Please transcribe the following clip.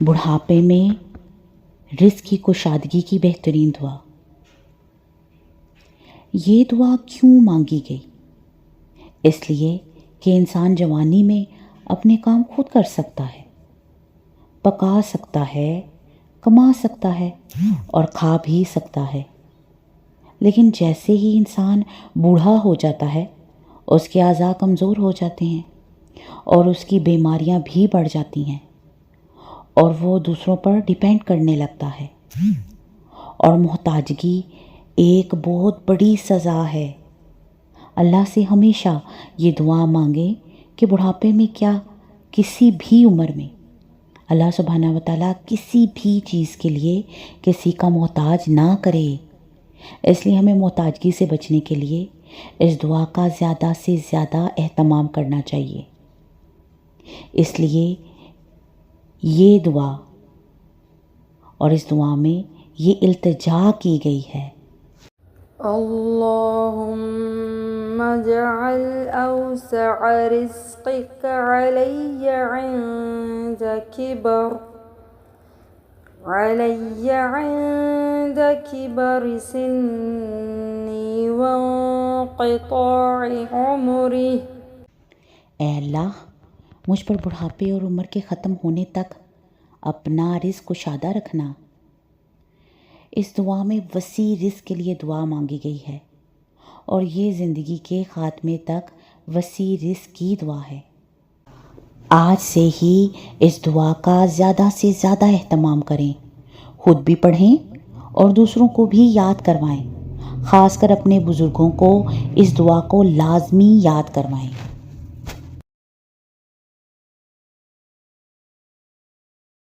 بڑھاپے میں رزق کی کشادگی کی بہترین دعا۔ یہ دعا کیوں مانگی گئی؟ اس لیے کہ انسان جوانی میں اپنے کام خود کر سکتا ہے، پکا سکتا ہے، کما سکتا ہے اور کھا بھی سکتا ہے، لیکن جیسے ہی انسان بوڑھا ہو جاتا ہے اس کے اعضاء کمزور ہو جاتے ہیں اور اس کی بیماریاں بھی بڑھ جاتی ہیں اور وہ دوسروں پر ڈیپینڈ کرنے لگتا ہے، اور محتاجگی ایک بہت بڑی سزا ہے۔ اللہ سے ہمیشہ یہ دعا مانگیں کہ بڑھاپے میں کیا کسی بھی عمر میں اللہ سبحانہ و تعالیٰ کسی بھی چیز کے لیے کسی کا محتاج نہ کرے۔ اس لیے ہمیں محتاجگی سے بچنے کے لیے اس دعا کا زیادہ سے زیادہ اہتمام کرنا چاہیے۔ اس لیے یہ دعا اور اس دعا میں یہ التجا کی گئی ہے۔ اللهم اجعل أوسع رزقك علي عند كبر سني وانقطاع عمري۔ اے اللہ، مجھ پر بڑھاپے اور عمر کے ختم ہونے تک اپنا رزق کشادہ رکھنا۔ اس دعا میں وسیع رزق کے لیے دعا مانگی گئی ہے اور یہ زندگی کے خاتمے تک وسیع رزق کی دعا ہے۔ آج سے ہی اس دعا کا زیادہ سے زیادہ اہتمام کریں، خود بھی پڑھیں اور دوسروں کو بھی یاد کروائیں، خاص کر اپنے بزرگوں کو اس دعا کو لازمی یاد کروائیں۔